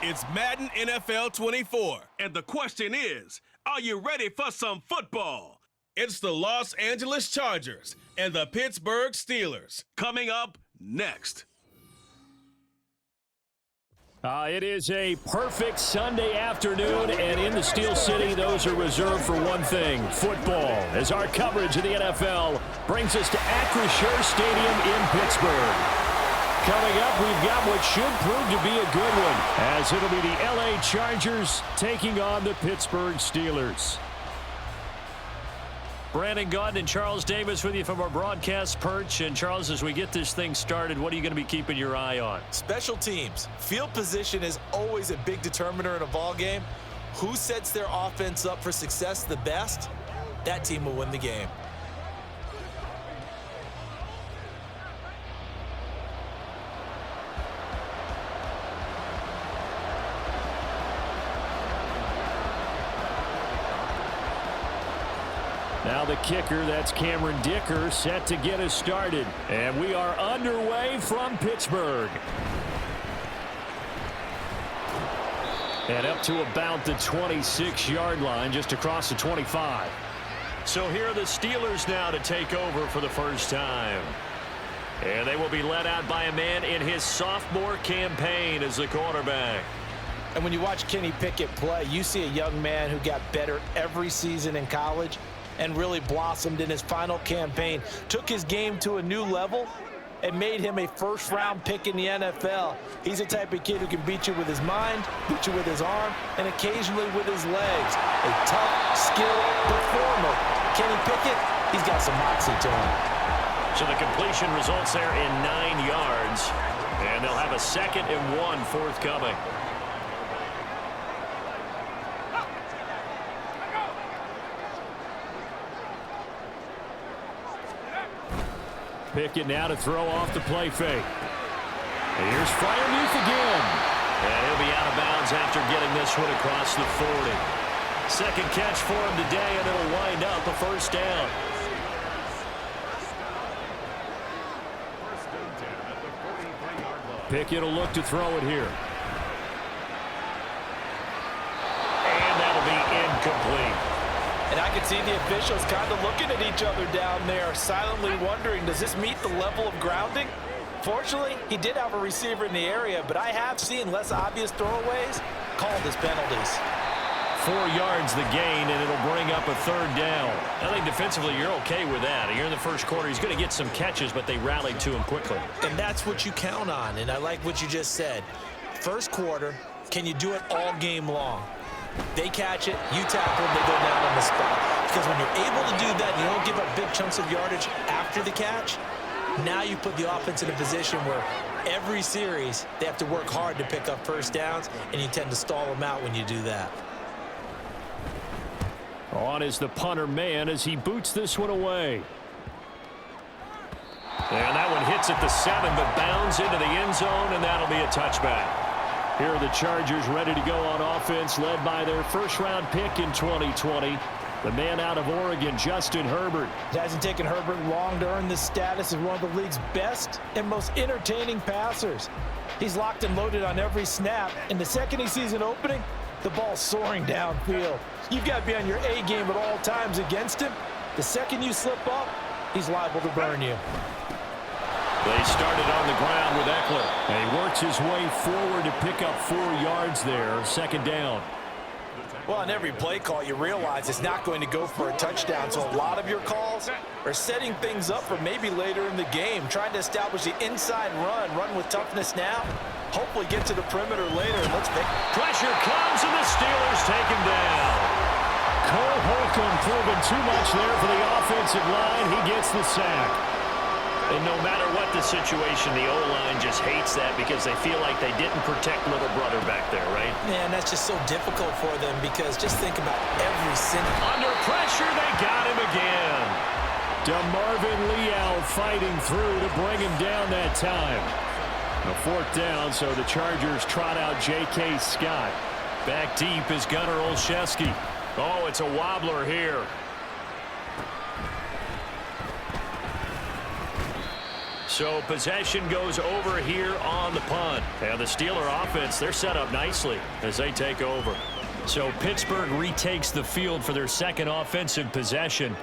It's Madden NFL 24. And the question is, are you ready for some football? It's the Los Angeles Chargers and the Pittsburgh Steelers. Coming up next. It is a perfect Sunday afternoon, and in the Steel City, those are reserved for one thing, football, as our coverage of the NFL brings us to Acrisure Stadium in Pittsburgh. Coming up, we've got what should prove to be a good one, as it'll be the LA Chargers taking on the Pittsburgh Steelers. Brandon Gaudin and Charles Davis with you from our broadcast perch. And Charles, as we get this thing started, what are you going to be keeping your eye on? Special teams. Field position is always a big determiner in a ball game. Who sets their offense up for success the best? That team will win the game. Now the kicker, that's Cameron Dicker, set to get us started. And we are underway from Pittsburgh. And up to about the 26-yard line, just across the 25. So here are the Steelers now to take over for the first time. And they will be led out by a man in his sophomore campaign as the quarterback. And when you watch Kenny Pickett play, you see a young man who got better every season in college and really blossomed in his final campaign, took his game to a new level, and made him a first-round pick in the NFL. He's the type of kid who can beat you with his mind, beat you with his arm, and occasionally with his legs. A tough, skilled performer. Kenny Pickett, he's got some moxie to him. So the completion results there in 9 yards, and they'll have a 2nd and 1 forthcoming. Pickett now to throw off the play fake. Here's Freiermuth again. And he'll be out of bounds after getting this one across the 40. Second catch for him today, and it'll wind up a first down. Pickett will look to throw it here. And that'll be incomplete. And I can see the officials kind of looking at each other down there, silently wondering, does this meet the level of grounding? Fortunately, he did have a receiver in the area, but I have seen less obvious throwaways called as penalties. 4 yards the gain, and it'll bring up a third down. I think defensively you're okay with that. Here in the first quarter, he's going to get some catches, but they rallied to him quickly. And that's what you count on, and I like what you just said. First quarter, can you do it all game long? They catch it, you tackle them, they go down on the spot. Because when you're able to do that, you don't give up big chunks of yardage after the catch. Now you put the offense in a position where every series they have to work hard to pick up first downs, and you tend to stall them out when you do that. On is the punter man as he boots this one away. And that one hits at the 7, but bounds into the end zone, and that'll be a touchback. Here are the Chargers ready to go on offense, led by their first-round pick in 2020, the man out of Oregon, Justin Herbert. It hasn't taken Herbert long to earn this status as one of the league's best and most entertaining passers. He's locked and loaded on every snap, and the second he sees an opening, the ball's soaring downfield. You've got to be on your A game at all times against him. The second you slip up, he's liable to burn you. They started on the ground with Eckler. And he works his way forward to pick up 4 yards there. Second down. Well, on every play call, you realize it's not going to go for a touchdown. So a lot of your calls are setting things up for maybe later in the game, trying to establish the inside run with toughness now. Hopefully get to the perimeter later. Let's pick. Pressure comes, and the Steelers take him down. Cole Holcomb proving too much there for the offensive line. He gets the sack. And no matter what the situation, the O-line just hates that because they feel like they didn't protect little brother back there, right? Man, that's just so difficult for them because just think about every single... Under pressure, they got him again. DeMarvin Leal fighting through to bring him down that time. A 4th down, so the Chargers trot out J.K. Scott. Back deep is Gunnar Olszewski. Oh, it's a wobbler here. So possession goes over here on the punt. And the Steeler offense, they're set up nicely as they take over. So Pittsburgh retakes the field for their second offensive possession.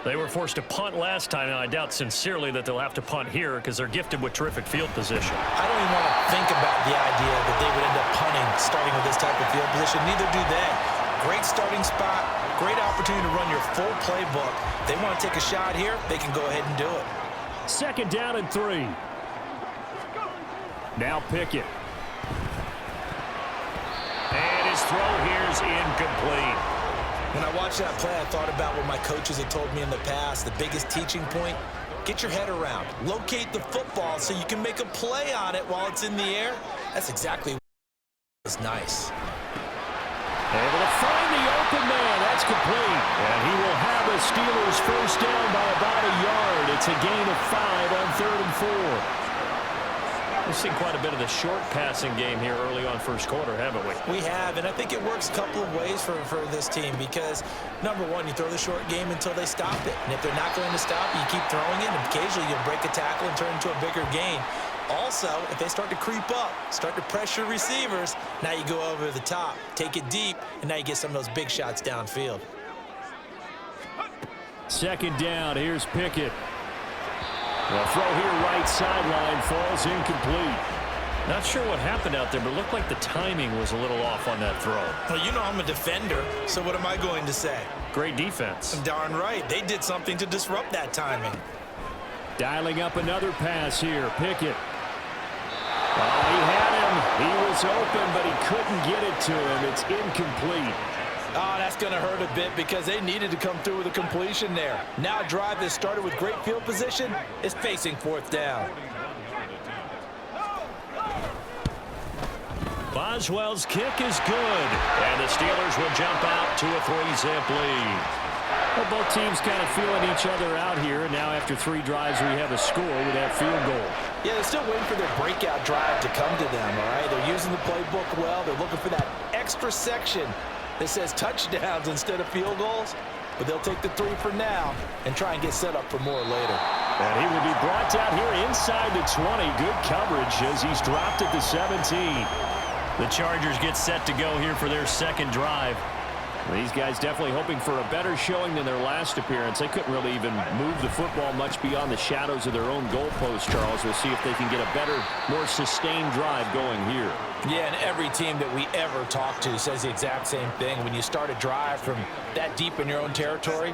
They were forced to punt last time, and I doubt sincerely that they'll have to punt here because they're gifted with terrific field position. I don't even want to think about the idea that they would end up punting starting with this type of field position. Neither do they. Great starting spot, great opportunity to run your full playbook. If they want to take a shot here, they can go ahead and do it. Second down and 3. Now Pickett. And his throw here is incomplete. When I watched that play, I thought about what my coaches had told me in the past. The biggest teaching point, get your head around. Locate the football so you can make a play on it while it's in the air. That's exactly what was nice. Able to find the open man. That's complete. And he will have the Steelers first down by about a yard. It's a gain of 5 on 3rd and 4. We've seen quite a bit of the short passing game here early on first quarter, haven't we? We have, and I think it works a couple of ways for this team because, number one, you throw the short game until they stop it. And if they're not going to stop it, you keep throwing it, and occasionally you'll break a tackle and turn into a bigger gain. Also, if they start to creep up, start to pressure receivers, now you go over the top, take it deep, and now you get some of those big shots downfield. Second down, here's Pickett. The throw here right sideline falls incomplete. Not sure what happened out there, but it looked like the timing was a little off on that throw. Well, you know I'm a defender, so what am I going to say? Great defense. Darn right. They did something to disrupt that timing. Dialing up another pass here. Pickett. Oh, he had him. He was open, but he couldn't get it to him. It's incomplete. Oh, that's going to hurt a bit because they needed to come through with a completion there. Now a drive that started with great field position is facing 4th down. Boswell's kick is good, and the Steelers will jump out to a 3-zip lead. Well, both teams kind of feeling each other out here. Now after 3 drives, we have a score with that field goal. Yeah, they're still waiting for their breakout drive to come to them, all right? They're using the playbook well. They're looking for that extra section that says touchdowns instead of field goals. But they'll take the 3 for now and try and get set up for more later. And he will be brought down here inside the 20. Good coverage as he's dropped at the 17. The Chargers get set to go here for their second drive. These guys definitely hoping for a better showing than their last appearance. They couldn't really even move the football much beyond the shadows of their own goalpost, Charles. We'll see if they can get a better, more sustained drive going here. Yeah, and every team that we ever talk to says the exact same thing. When you start a drive from that deep in your own territory,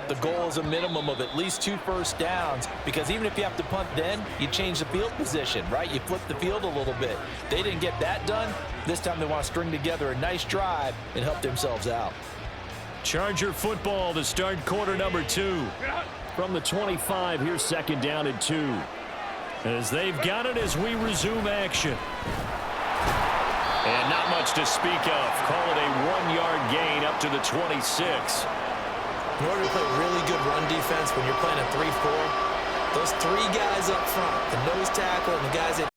the goal is a minimum of at least 2 first downs, because even if you have to punt then, you change the field position, right? You flip the field a little bit. They didn't get that done. This time they want to string together a nice drive and help themselves out. Charger football to start quarter number 2. From the 25, here's second down and 2. As they've got it as we resume action. And not much to speak of. Call it a 1-yard gain up to the 26. In order to play really good run defense when you're playing a 3-4, those 3 guys up front, the nose tackle and the guys that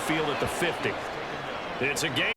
field at the 50. It's a game.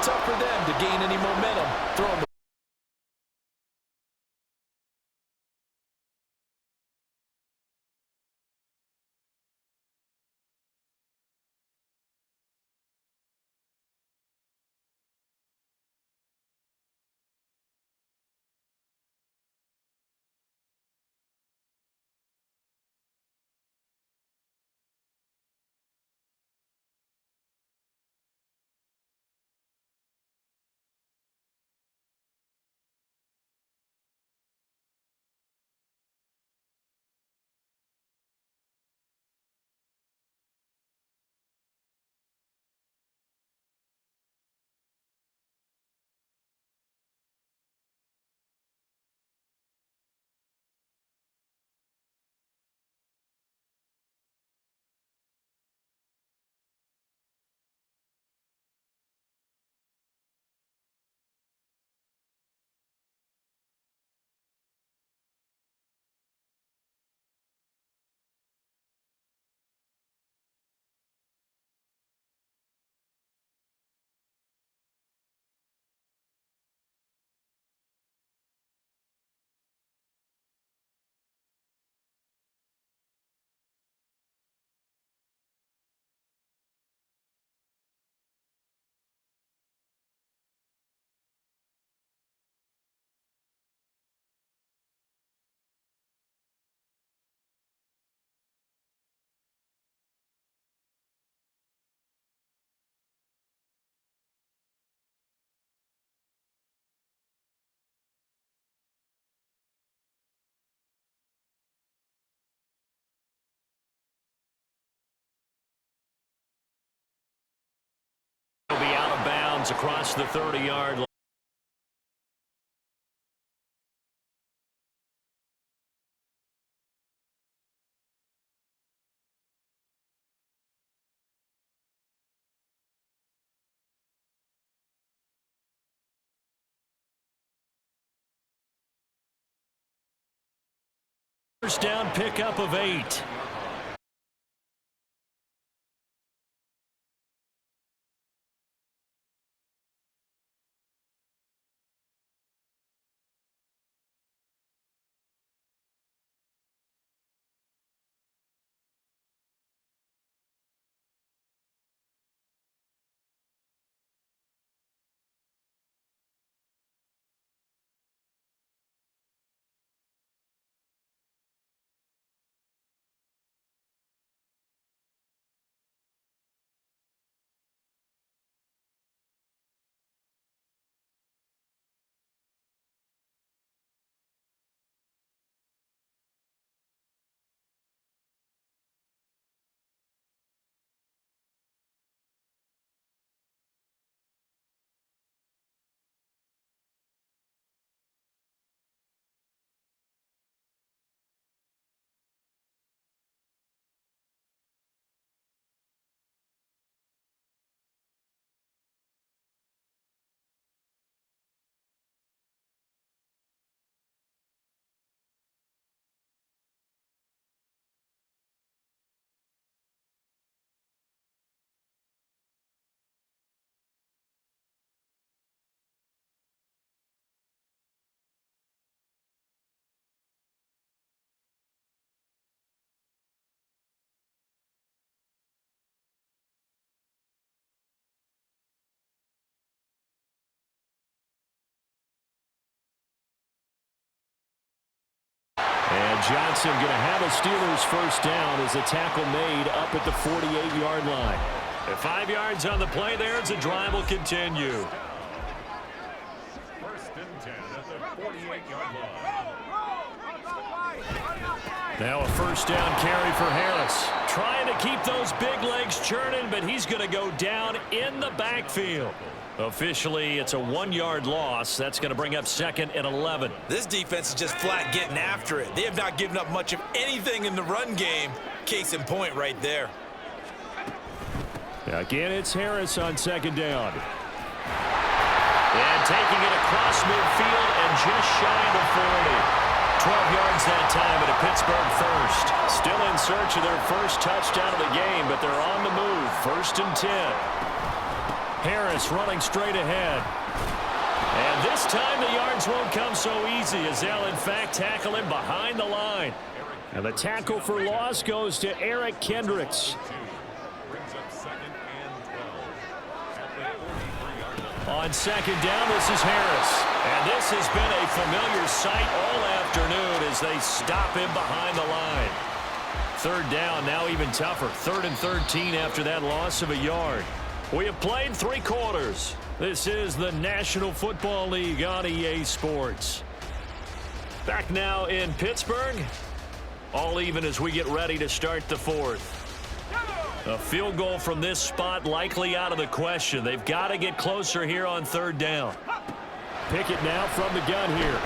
Tough for them to gain any momentum throwing the Will be out of bounds across the 30-yard line. First down pickup of 8. And Johnson going to have a Steelers first down as the tackle made up at the 48-yard line. At 5 yards on the play there as the drive will continue. First and 10 at the 48-yard line. Now a first down carry for Harris. Trying to keep those big legs churning, but he's going to go down in the backfield. Officially, it's a 1-yard loss. That's going to bring up 2nd and 11. This defense is just flat getting after it. They have not given up much of anything in the run game. Case in point right there. Again, it's Harris on 2nd down. And taking it across midfield and just shy of 40. 12 yards that time at a Pittsburgh first. Still in search of their first touchdown of the game, but they're on the move. 1st and 10. Harris running straight ahead. And this time the yards won't come so easy as they'll in fact tackle him behind the line. And the tackle for loss goes to Eric Kendricks. On 2nd down, this is Harris. And this has been a familiar sight all afternoon as they stop him behind the line. 3rd down, now even tougher. 3rd and 13 after that loss of a yard. We have played 3 quarters. This is the National Football League on EA Sports. Back now in Pittsburgh. All even as we get ready to start the 4th. A field goal from this spot likely out of the question. They've got to get closer here on 3rd down. Pickett now from the gun here.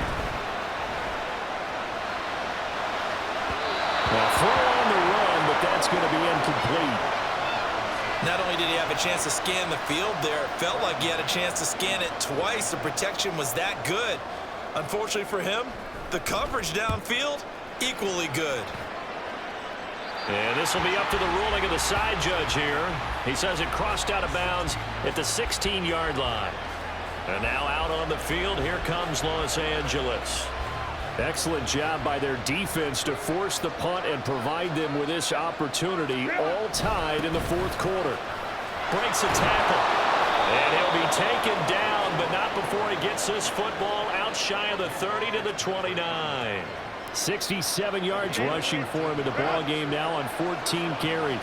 Well, throw on the run, but that's going to be incomplete. Not only did he have a chance to scan the field there, it felt like he had a chance to scan it twice. The protection was that good. Unfortunately for him, the coverage downfield, equally good. And this will be up to the ruling of the side judge here. He says it crossed out of bounds at the 16-yard line. And now out on the field, here comes Los Angeles. Excellent job by their defense to force the punt and provide them with this opportunity, all tied in the 4th quarter. Breaks a tackle. And he'll be taken down, but not before he gets this football out shy of the 30 to the 29. 67 yards rushing for him in the ball game now on 14 carries.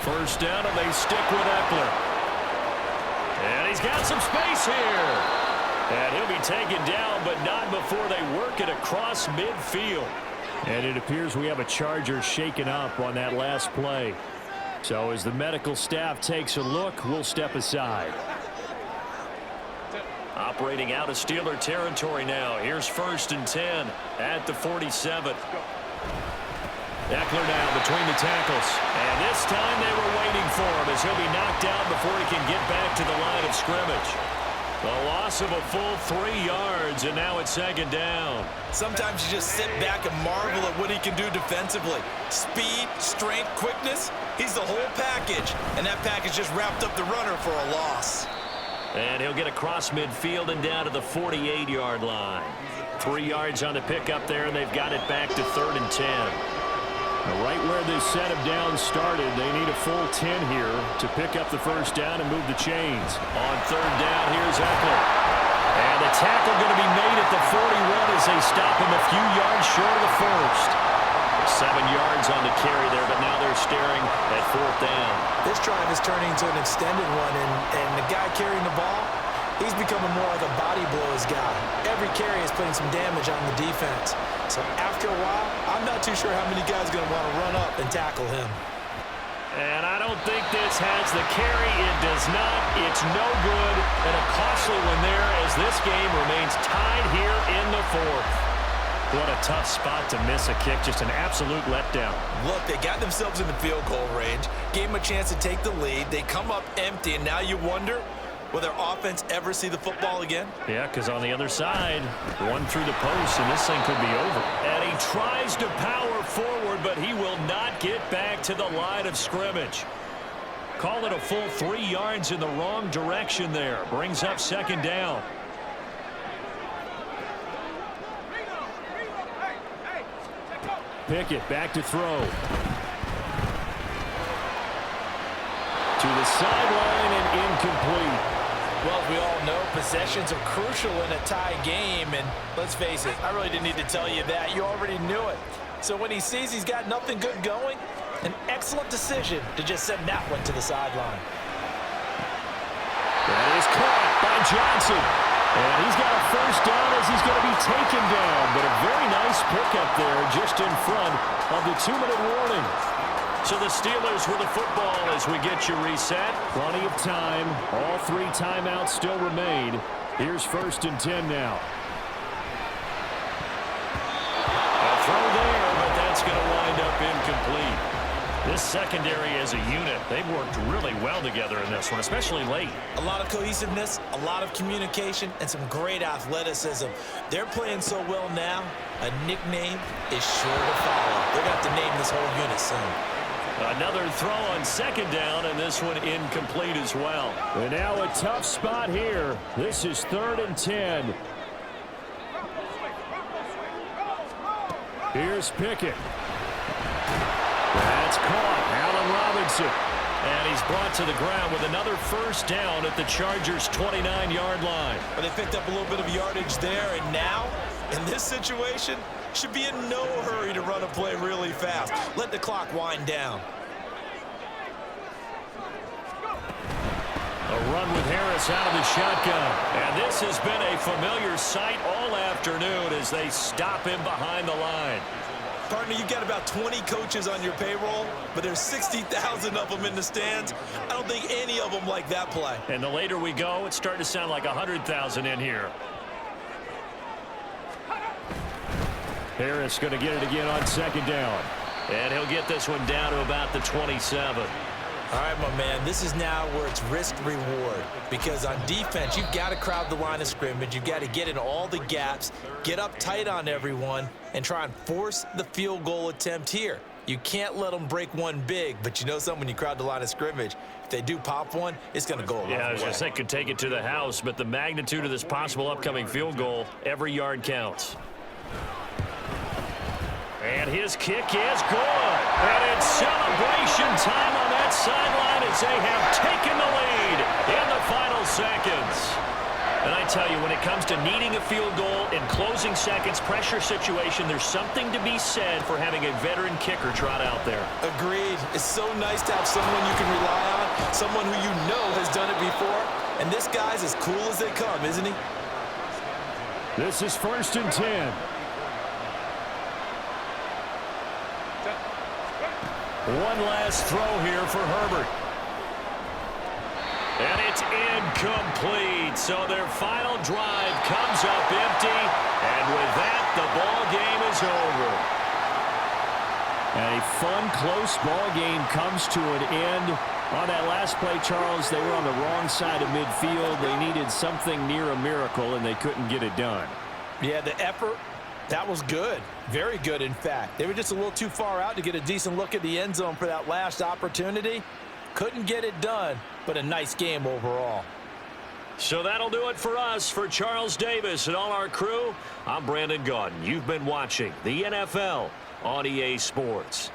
First down, and they stick with Eckler. And he's got some space here. And he'll be taken down, but not before they work it across midfield. And it appears we have a Charger shaken up on that last play. So as the medical staff takes a look, we'll step aside. Operating out of Steeler territory now. Here's 1st and 10 at the 47. Eckler now between the tackles. And this time they were waiting for him as he'll be knocked down before he can get back to the line of scrimmage. A loss of a full 3 yards, and now it's 2nd down. Sometimes you just sit back and marvel at what he can do defensively. Speed, strength, quickness, he's the whole package. And that package just wrapped up the runner for a loss. And he'll get across midfield and down to the 48-yard line. 3 yards on the pickup there, and they've got it back to 3rd and 10. Right where this set of downs started, they need a full 10 here to pick up the first down and move the chains. On 3rd down, here's Eckler. And the tackle going to be made at the 41 as they stop him a few yards short of the first. 7 yards on the carry there, but now they're staring at 4th down. This drive is turning into an extended one, and the guy carrying the ball, he's becoming more like a body blows guy. Every carry is putting some damage on the defense. So after a while, I'm not too sure how many guys are going to want to run up and tackle him. And I don't think this has the carry. It does not. It's no good. And a costly one there as this game remains tied here in the 4th. What a tough spot to miss a kick. Just an absolute letdown. Look, they got themselves in the field goal range, gave them a chance to take the lead. They come up empty, and now you wonder, will their offense ever see the football again? Yeah, because on the other side, one through the post, and this thing could be over. And he tries to power forward, but he will not get back to the line of scrimmage. Call it a full 3 yards in the wrong direction there. Brings up 2nd down. Pickett back to throw. To the sideline and incomplete. Well, as we all know, Possessions are crucial in a tie game, and let's face it, I really didn't need to tell you that. You already knew it. So when he sees he's got nothing good going, an excellent decision to just send that one to the sideline. That is caught by Johnson. And he's got a first down as he's going to be taken down. But a very nice pickup there just in front of the 2-minute warning. So the Steelers with the football as we get you reset. Plenty of time. All 3 timeouts still remain. Here's 1st and 10 now. A throw there, but that's going to wind up incomplete. This secondary as a unit, they've worked really well together in this one, especially late. A lot of cohesiveness, a lot of communication, and some great athleticism. They're playing so well now, a nickname is sure to follow. They're going to have to name this whole unit soon. Another throw on 2nd down, and this one incomplete as well. And now a tough spot here. This is 3rd and 10. Here's Pickett. That's caught. Allen Robinson. And he's brought to the ground with another first down at the Chargers' 29-yard line. But they picked up a little bit of yardage there, and now, in this situation, should be in no hurry to run a play really fast. Let the clock wind down. A run with Harris out of the shotgun. And this has been a familiar sight all afternoon as they stop him behind the line. Partner, you've got about 20 coaches on your payroll, but there's 60,000 of them in the stands. I don't think any of them like that play. And the later we go, it's starting to sound like 100,000 in here. Harris going to get it again on 2nd down. And he'll get this one down to about the 27. All right, my man, this is now where it's risk-reward. Because on defense, you've got to crowd the line of scrimmage. You've got to get in all the gaps, get up tight on everyone, and try and force the field goal attempt here. You can't let them break one big, but you know something, when you crowd the line of scrimmage, if they do pop one, it's going to go a long way. Yeah, I was going to say could take it to the house, but the magnitude of this possible upcoming field goal, every yard counts. And his kick is good. And it's celebration time on that sideline as they have taken the lead in the final seconds. And I tell you, when it comes to needing a field goal in closing seconds, pressure situation, there's something to be said for having a veteran kicker trot out there. Agreed. It's so nice to have someone you can rely on, someone who you know has done it before. And this guy's as cool as they come, isn't he? This is 1st and 10. One last throw here for Herbert. And it's incomplete. So their final drive comes up empty. And with that, the ball game is over. And a fun, close ball game comes to an end. On that last play, Charles, they were on the wrong side of midfield. They needed something near a miracle, and they couldn't get it done. Yeah, the effort, that was good. Very good, in fact. They were just a little too far out to get a decent look at the end zone for that last opportunity. Couldn't get it done, but a nice game overall. So that'll do it for us. For Charles Davis and all our crew, I'm Brandon Gaudin. You've been watching the NFL on EA Sports.